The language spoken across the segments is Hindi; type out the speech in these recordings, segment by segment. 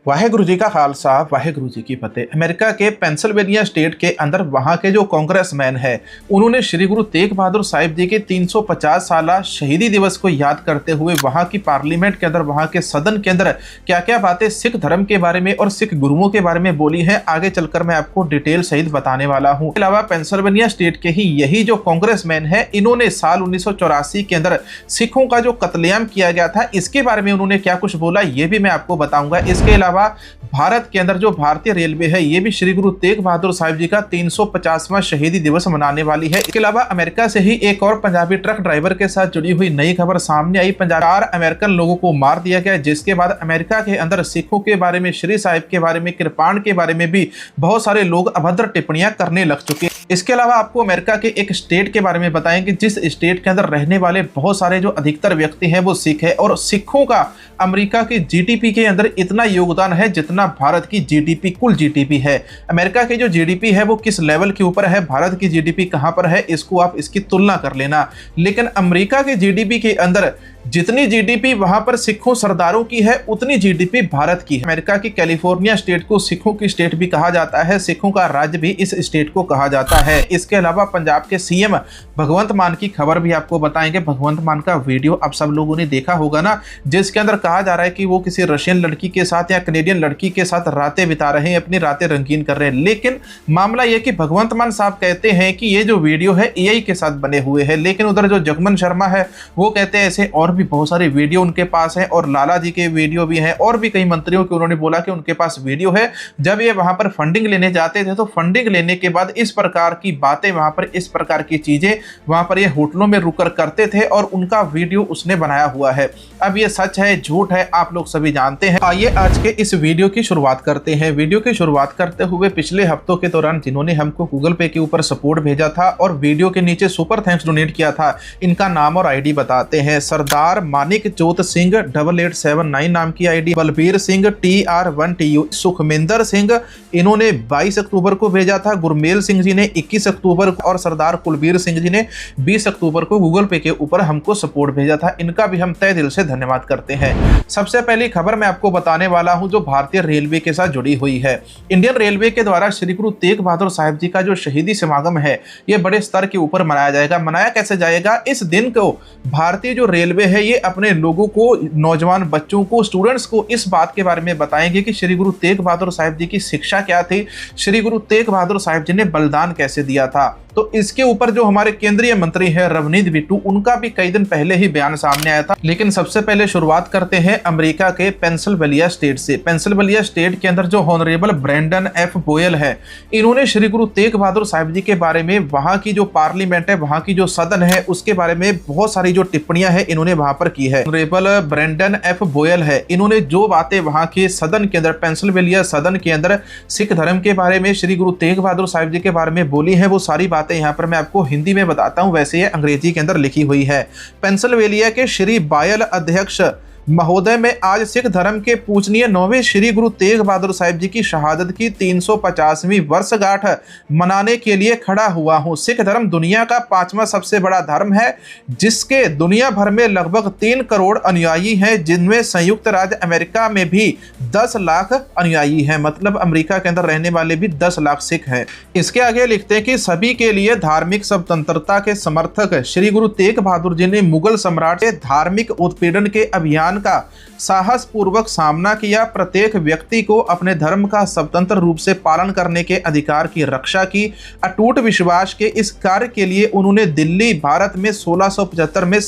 वाहेगुरु जी का खालसा वाहेगुरु जी की फतेह। अमेरिका के पेंसिल्वेनिया स्टेट के अंदर वहां के जो कांग्रेसमैन है उन्होंने श्री गुरु तेग बहादुर साहिब जी के 350 साला शहीदी दिवस को याद करते हुए वहां की पार्लियामेंट के अंदर, वहां के सदन के अंदर क्या क्या बातें सिख धर्म के बारे में और सिख गुरुओं के बारे में बोली है, आगे चलकर मैं आपको डिटेल सहित बताने वाला हूँ। इसके अलावा पेंसिल्वेनिया स्टेट के ही यही जो कांग्रेसमैन है, इन्होंने साल 1984 के अंदर सिखों का जो कत्लेआम किया गया था, इसके बारे में उन्होंने क्या कुछ बोला ये भी मैं आपको बताऊंगा। इसके अलावा भारत के अंदर जो भारतीय रेलवे है ये भी श्री गुरु तेग बहादुर साहिब जी का 350वां शहीदी दिवस मनाने वाली है। इसके अलावा अमेरिका से ही एक और पंजाबी ट्रक ड्राइवर के साथ जुड़ी हुई नई खबर सामने आई। 4 अमेरिकन लोगों को मार दिया गया, जिसके बाद अमेरिका के अंदर सिखों के बारे में, श्री साहिब के बारे में, कृपाण के बारे में भी बहुत सारे लोग अभद्र टिप्पणियां करने लग चुके हैं। इसके अलावा आपको अमेरिका के एक स्टेट के बारे में बताएंगे जिस स्टेट के अंदर रहने वाले बहुत सारे जो अधिकतर व्यक्ति हैं वो सिख है, और सिखों का अमेरिका की जीडीपी के अंदर इतना योगदान है जितना भारत की जीडीपी, कुल जीडीपी है। अमेरिका की जो जीडीपी है वो किस लेवल के ऊपर है, भारत की जीडीपी कहां पर है, इसको आप इसकी तुलना कर लेना। लेकिन अमेरिका की जीडीपी के अंदर जितनी जीडीपी वहां पर सिखों सरदारों की है उतनी जीडीपी भारत की है। अमेरिका की कैलिफोर्निया स्टेट को सिखों की स्टेट भी कहा जाता है, सिखों का राज्य भी इस स्टेट को कहा जाता है। इसके अलावा पंजाब के सीएम भगवंत मान की खबर भी आपको बताएंगे। भगवंत मान का वीडियो आप सब लोगों ने देखा होगा ना, जिसके अंदर कहा जा रहा है कि वो किसी रशियन लड़की के साथ या कनेडियन लड़की के साथ रातें बिता रहे हैं, अपनी रातें रंगीन कर रहे हैं। लेकिन मामला यह कि भगवंत मान साहब कहते हैं कि ये जो वीडियो है एआई के साथ बने हुए हैं, लेकिन उधर जो जगमन शर्मा है वो कहते हैं ऐसे और भी बहुत सारे वीडियो उनके पास हैं, और लाला जी के वीडियो भी हैं, और भी कई मंत्रियों के उन्होंने बोला कि उनके पास वीडियो है। जब ये वहां पर फंडिंग लेने जाते थे तो फंडिंग लेने के बाद इस प्रकार की बातें, वहां पर इस प्रकार की चीजें वहां पर ये होटलों में रुककर करते थे, और उनका वीडियो उसने बनाया हुआ है। अब ये सच है झूठ है आप लोग सभी जानते हैं। आइए आज के इस वीडियो की शुरुआत करते हैं। वीडियो की शुरुआत करते हुए पिछले हफ्तों के दौरान जिन्होंने हमको गूगल पे के ऊपर सपोर्ट भेजा था और वीडियो के नीचे सुपर थैंक्स डोनेट किया था, इनका नाम और आईडी बताते हैं। सरदार मानिक जोत सिंह 8879 नाम की आईडी, बलबीर सिंह TR1TU, सुखमिंदर सिंह इन्होंने 22 अक्टूबर को भेजा था, गुरमेल सिंह जी ने 21 अक्टूबर को, और सरदार कुलबीर सिंह जी ने 20 अक्टूबर को गूगल पे के ऊपर हमको सपोर्ट भेजा था। इनका भी हम तहे दिल से धन्यवाद करते हैं। सबसे पहली खबर मैं आपको बताने वाला हूं जो भारतीय रेलवे के साथ जुड़ी हुई है। इंडियन रेलवे के द्वारा श्री गुरु तेग बहादुर साहिब जी का जो शहीदी समागम है ये बड़े स्तर के ऊपर मनाया जाएगा। मनाया कैसे जाएगा? इस दिन को भारतीय जो रेलवे है ये अपने लोगों को, नौजवान बच्चों को, स्टूडेंट्स को इस बात के बारे में बताएंगे कि श्री गुरु तेग बहादुर साहिब जी की शिक्षा क्या थी, श्री गुरु तेग बहादुर साहिब जी ने बलिदान कैसे दिया था। तो इसके ऊपर जो हमारे केंद्रीय मंत्री हैं रवनीत बिट्टू, उनका भी कई दिन पहले ही बयान सामने आया था। लेकिन सबसे पहले शुरुआत करते हैं अमेरिका के पेंसिल्वेनिया स्टेट से। पेंसिल्वेनिया स्टेट के अंदर जो हॉनरेबल ब्रैंडन F बोयल है, इन्होंने श्री गुरु तेग बहादुर साहिब जी के बारे में, वहां की जो पार्लियामेंट है, वहां की जो सदन है, उसके बारे में बहुत सारी जो टिप्पणियां हैं इन्होंने वहां पर की है। हॉनरेबल ब्रैंडन F बोयल है, इन्होंने जो बातें वहां के सदन के अंदर, पेंसिल्वेनिया सदन के अंदर सिख धर्म के बारे में, श्री गुरु तेग बहादुर साहिब जी के बारे में बोली है, वो सारी बातें यहाँ पर मैं आपको हिंदी में बताता हूं, वैसे ये अंग्रेजी के अंदर लिखी हुई है। पेंसिल्वेनिया के श्री बायल अध्यक्ष महोदय में आज सिख धर्म के पूजनीय 9वें श्री गुरु तेग बहादुर साहिब जी की शहादत की 350वीं वर्षगांठ मनाने के लिए खड़ा हुआ हूं। सिख धर्म दुनिया का 5वां सबसे बड़ा धर्म है, जिसके दुनिया भर में लगभग 3 करोड़ अनुयायी हैं, जिनमें संयुक्त राज्य अमेरिका में भी 10 लाख अनुयायी हैं। मतलब अमेरिका के अंदर रहने वाले भी 10 लाख सिख हैं। इसके आगे लिखते हैं कि सभी के लिए धार्मिक स्वतंत्रता के समर्थक श्री गुरु तेग बहादुर जी ने मुगल सम्राट के धार्मिक उत्पीड़न के अभियान का साहस पूर्वक सामना किया। प्रत्येक व्यक्ति को अपने धर्म का स्वतंत्र रूप से पालन करने के अधिकार की रक्षा की। अटूट विश्वास के इस कार्य के लिए उन्होंने दिल्ली, भारत में 1675 में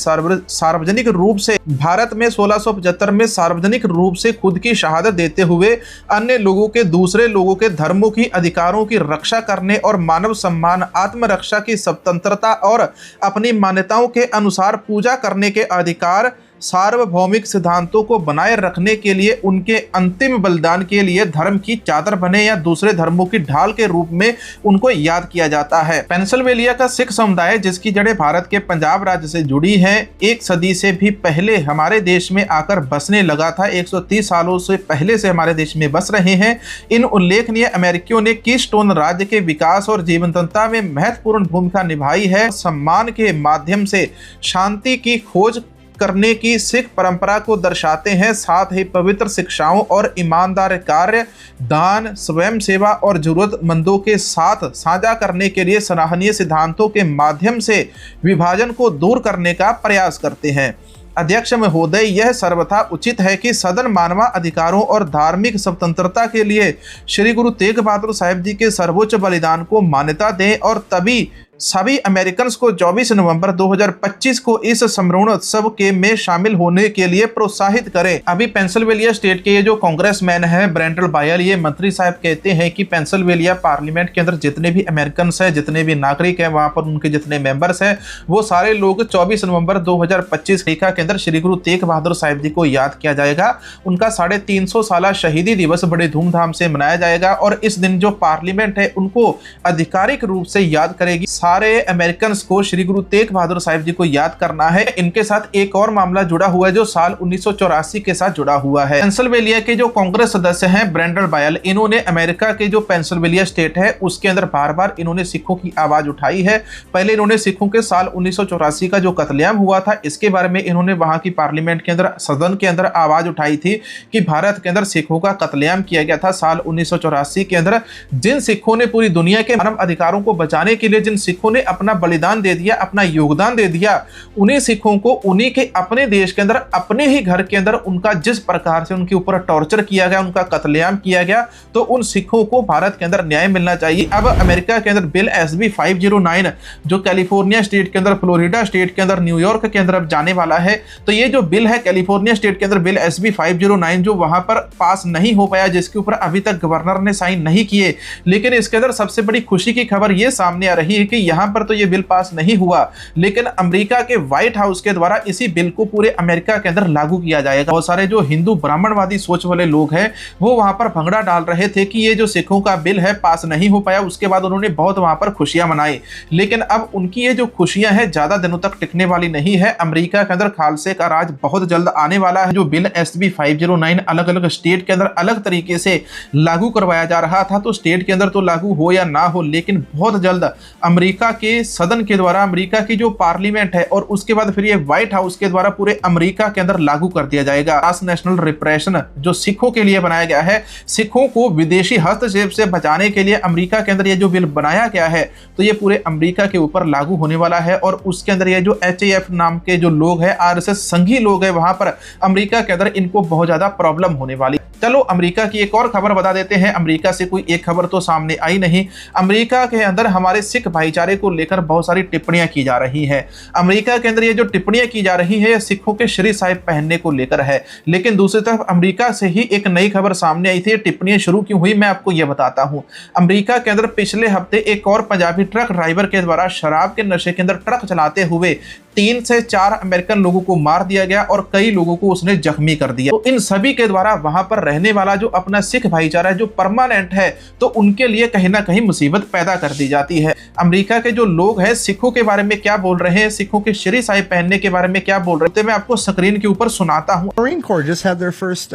सार्वजनिक रूप से खुद की शहादत देते हुए अन्य लोगों के, दूसरे लोगों के धर्मों की अधिकारों की रक्षा करने और मानव सम्मान, आत्मरक्षा की स्वतंत्रता और अपनी मान्यताओं के अनुसार पूजा करने के अधिकार, सार्वभौमिक सिद्धांतों को बनाए रखने के लिए उनके अंतिम बलिदान के लिए धर्म की चादर बने या दूसरे धर्मों की ढाल के रूप में उनको याद किया जाता है। पेंसिल्वेनिया का सिख समुदाय, जिसकी जड़ें भारत के पंजाब राज्य से जुड़ी हैं, 1 सदी से भी पहले हमारे देश में आकर बसने लगा था। 130 सालों से पहले से हमारे देश में बस रहे हैं। इन उल्लेखनीय अमेरिकियों ने कीस्टोन राज्य के विकास और जीवंतता में महत्वपूर्ण भूमिका निभाई है। सम्मान के माध्यम से शांति की खोज करने की सिख परंपरा को दर्शाते हैं। साथ ही पवित्र शिक्षाओं और ईमानदार कार्य, दान, स्वयं सेवा और जरूरतमंदों के साथ साझा करने के लिए सराहनीय सिद्धांतों के माध्यम से विभाजन को दूर करने का प्रयास करते हैं। अध्यक्ष महोदय, यह सर्वथा उचित है कि सदन मानव अधिकारों और धार्मिक स्वतंत्रता के लिए श्री गुरु तेग बहादुर साहिब जी के सर्वोच्च बलिदान को मान्यता दें और तभी सभी अमेरिकन को 24 नवंबर 2025 को इस स्मरण उत्सव के में शामिल होने के लिए प्रोत्साहित करें। अभी पेंसिल्वेनिया स्टेट के ये जो कांग्रेसमैन है ब्रेंटल बायल, ये मंत्री साहब कहते हैं कि पेंसिल्वेनिया पार्लियामेंट के अंदर जितने भी अमेरिकन है, जितने भी नागरिक हैं, वहां पर उनके जितने मेंबर्स हैं, वो सारे लोग 24 नवंबर 2025 अमेरिका के अंदर श्री गुरु तेग बहादुर साहिब जी को याद किया जाएगा। उनका 350 साला शहीदी दिवस बड़े धूमधाम से मनाया जाएगा और इस दिन जो पार्लियामेंट है उनको आधिकारिक रूप से याद करेगी। सारे अमेरिकन को श्री गुरु तेग बहादुर साहिब जी को याद करना है। इनके साथ एक और मामला जुड़ा हुआ है जो साल 1984 के साथ जुड़ा हुआ है। पेंसिल्वेनिया के जो कांग्रेस सदस्य हैं ब्रेंडल बायल, इन्होंने अमेरिका के जो पेंसिल्वेनिया स्टेट है उसके अंदर बार बार इन्होंने सिखों की आवाज उठाई है। पहले इन्होंने सिखों के साल 1984 का जो कत्लेआम हुआ था इसके बारे में इन्होंने वहां की पार्लियामेंट के अंदर, सदन के अंदर आवाज उठाई थी कि भारत के अंदर सिखों का कत्लेआम किया गया था साल 1984 के अंदर। जिन सिखों ने पूरी दुनिया के मानव अधिकारों को बचाने के लिए जिन सिखों ने अपना बलिदान दे दिया, अपना योगदान दे दिया, उन्हीं सिखों को उन्हीं के अपने देश के अंदर, अपने ही घर के अंदर उनका जिस प्रकार से उनके ऊपर टॉर्चर किया गया, उनका कत्लेआम किया गया, तो उन सिखों को भारत के अंदर न्याय मिलना चाहिए। अब अमेरिका के अंदर बिल SB 509 जो कैलिफोर्निया स्टेट के अंदर, फ्लोरिडा स्टेट के अंदर, न्यूयॉर्क के अंदर अब जाने वाला है, तो ये जो बिल है कैलिफोर्निया स्टेट के अंदर बिल SB 509 जो वहां पर पास नहीं हो पाया, जिसके ऊपर अभी तक गवर्नर ने साइन नहीं किए, लेकिन इसके अंदर सबसे बड़ी खुशी की खबर यह सामने आ रही है कि यहां पर तो ये बिल पास नहीं हुआ, लेकिन अमेरिका के व्हाइट हाउस के द्वारा इसी बिल को पूरे अमेरिका के अंदर लागू किया जाएगा। बहुत सारे जो हिंदू ब्राह्मणवादी सोच वाले लोग हैं वो वहां पर भंगड़ा डाल रहे थे कि ये जो सिखों का बिल है पास नहीं हो पाया, उसके बाद उन्होंने बहुत वहां पर खुशियां मनाई, लेकिन अब उनकी ये जो खुशियां हैं ज्यादा दिनों तक टिकने वाली नहीं है। अमेरिका के अंदर खालसे का राज बहुत जल्द आने वाला है। जो बिल SB 509 अलग अलग स्टेट के अंदर अलग तरीके से लागू करवाया जा रहा था, तो स्टेट के अंदर तो लागू हो या ना हो, लेकिन बहुत जल्द अमेरिका के सदन के द्वारा, अमेरिका की जो पार्लियामेंट है और उसके बाद फिर ये व्हाइट हाउस के द्वारा पूरे अमेरिका के अंदर लागू कर दिया जाएगा। नेशनल रिप्रेशन जो सिखों के लिए बनाया गया है, सिखों को विदेशी हस्तक्षेप से बचाने के लिए अमेरिका के अंदर ये जो बिल बनाया गया है, तो ये पूरे अमेरिका के ऊपर लागू होने वाला है। और उसके अंदर ये जो HAF नाम के जो लोग हैं, RSS संघी लोग हैं, वहां पर अमेरिका के अंदर इनको बहुत ज्यादा प्रॉब्लम होने वाली। चलो अमेरिका की एक और खबर बता देते हैं। अमेरिका से कोई एक खबर तो सामने आई नहीं, अमेरिका के अंदर हमारे सिख भाईचारे को लेकर बहुत सारी टिप्पणियां की जा रही हैं। अमेरिका के अंदर ये जो टिप्पणियां की जा रही है ये सिखों के श्री साहिब पहनने को लेकर है, लेकिन दूसरी तरफ अमेरिका से ही एक नई खबर सामने आई थी। टिप्पणियां शुरू क्यों हुई मैं आपको यह बताता हूं। अमेरिका के अंदर पिछले हफ्ते एक और पंजाबी ट्रक ड्राइवर के द्वारा शराब के नशे के अंदर ट्रक चलाते हुए 3 से 4 अमेरिकन लोगों को मार दिया गया और कई लोगों को उसने जख्मी कर दिया। तो इन सभी के द्वारा वहां पर रहने वाला जो अपना सिख भाईचारा है जो परमानेंट है, तो उनके लिए कहीं ना कहीं मुसीबत पैदा कर दी जाती है। अमेरिका के जो लोग हैं सिखों के बारे में क्या बोल रहे हैं, सिखों के श्री साहिब पहनने के बारे में क्या बोल रहे हैं, तो मैं आपको स्क्रीन के ऊपर सुनाता हूं। Marine Corps just had their first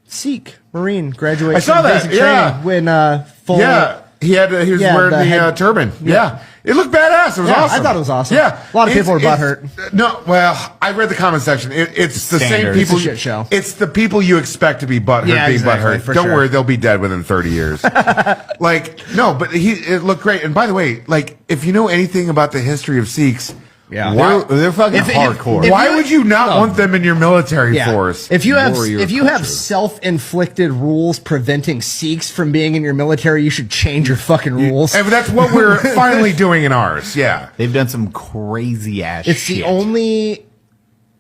Sikh Marine graduation. I saw that. Yeah. When full. Yeah. He was wearing the turban. Yeah. It looked badass. It was awesome. I thought it was awesome. Yeah. A lot of people were butthurt. No, well, I read the comment section. It's the same people. It's a shit show. It's the people you expect to be butthurt being butthurt. Don't worry, they'll be dead within 30 years. No, but it looked great. And by the way, if you know anything about the history of Sikhs, they're fucking hardcore. Why would you not want them in your military force? If you have self-inflicted rules preventing Sikhs from being in your military, you should change your fucking rules. And that's what we're finally doing in ours. Yeah, they've done some crazy ass. It's shit.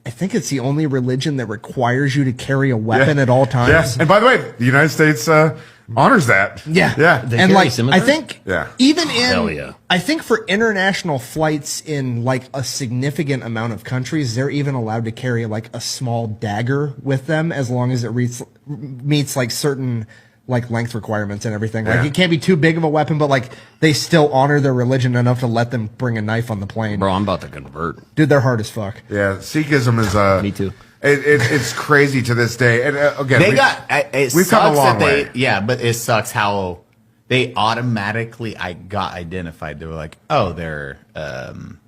I think it's the only religion that requires you to carry a weapon at all times. Yeah. And by the way, the United States honors that. Yeah. And I think even I think for international flights in a significant amount of countries, they're even allowed to carry a small dagger with them as long as it meets certain length requirements and everything. It can't be too big of a weapon, but they still honor their religion enough to let them bring a knife on the plane. Bro, I'm about to convert. Dude, they're hard as fuck. Yeah, Sikhism is me too. It's crazy to this day. And again, we've come a long way. Yeah, but it sucks how they automatically got identified. They were like, oh, they're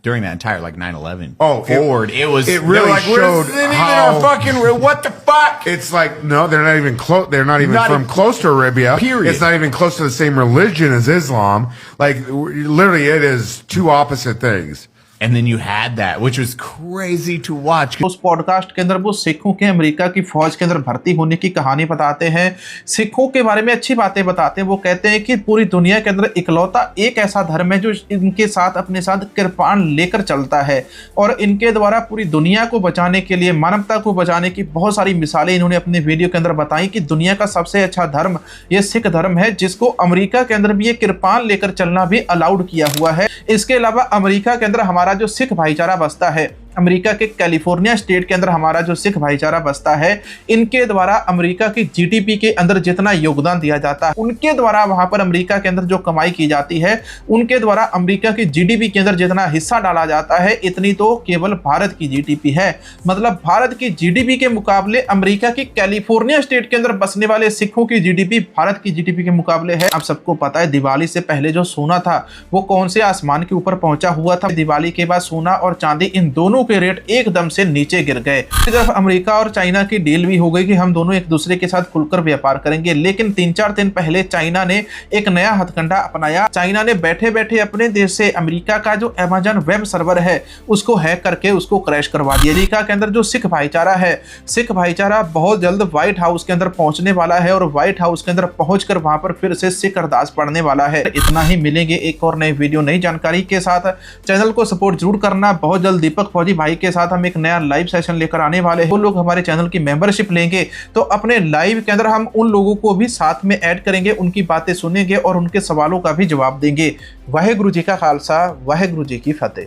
during that entire like 9/11 forward. It really showed how fucking what the fuck. It's like no, they're not even close. They're not even from close to Arabia. Period. It's not even close to the same religion as Islam. Like literally, it is two opposite things. And then you had that, which was crazy to watch. उस पॉडकास्ट के अंदर वो सिखों के अमेरिका की फौज के अंदर भर्ती होने की कहानी बताते हैं, सिखों के बारे में अच्छी बातें बताते हैं। वो कहते हैं कि पूरी दुनिया के अंदर इकलौता एक ऐसा धर्म है जो इनके साथ अपने साथ कृपाण लेकर चलता है और इनके द्वारा पूरी दुनिया को बचाने के लिए, मानवता को बचाने की बहुत सारी मिसालें इन्होंने अपने वीडियो के अंदर बताई कि दुनिया का सबसे अच्छा धर्म ये सिख धर्म है, जिसको अमेरिका के अंदर भी ये कृपाण लेकर चलना भी अलाउड किया हुआ है। इसके अलावा अमेरिका के अंदर हमारा जो सिख भाईचारा बसता है, अमेरिका के कैलिफोर्निया स्टेट के अंदर हमारा जो सिख भाईचारा बसता है, इनके द्वारा अमेरिका की जीडीपी के अंदर जितना योगदान दिया जाता है, उनके द्वारा वहां पर अमेरिका के अंदर जो कमाई की जाती है, उनके द्वारा अमेरिका की जीडीपी के अंदर जितना हिस्सा डाला जाता है, इतनी तो केवल भारत की जीडीपी है। मतलब भारत की जीडीपी के मुकाबले अमेरिका की कैलिफोर्निया स्टेट के अंदर बसने वाले सिखों की जीडीपी भारत की जीडीपी के मुकाबले है। अब सबको पता है दिवाली से पहले जो सोना था वो कौन से आसमान के ऊपर पहुंचा हुआ था। दिवाली के बाद सोना और चांदी इन दोनों के रेट एकदम से नीचे गिर गए। तरफ अमेरिका और चाइना की डील भी हो गई कि हम दोनों एक दूसरे के साथ खुलकर व्यापार करेंगे, लेकिन 3-4 दिन पहले चाइना ने एक नया हथकंडा अपनाया। चाइना ने बैठे बैठे अपने देश से अमेरिका का जो अमेज़न वेब सर्वर है उसको हैक करके उसको क्रैश करवा दिया। अमेरिका के अंदर जो सिख भाईचारा है, सिख भाईचारा बहुत जल्द व्हाइट हाउस के अंदर पहुंचने वाला है और व्हाइट हाउस के अंदर पहुंचकर वहां पर फिर से सिख अरदास पढ़ने वाला है। इतना ही, मिलेंगे एक और नई वीडियो नई जानकारी के साथ। चैनल को सपोर्ट जरूर करना। बहुत जल्द दीपक फौजी भाई के साथ हम एक नया लाइव सेशन लेकर आने वाले हैं। वो लोग हमारे चैनल की मेंबरशिप लेंगे तो अपने लाइव के अंदर हम उन लोगों को भी साथ में ऐड करेंगे, उनकी बातें सुनेंगे और उनके सवालों का भी जवाब देंगे। वाहेगुरु जी का खालसा, वाहेगुरु जी की फतेह।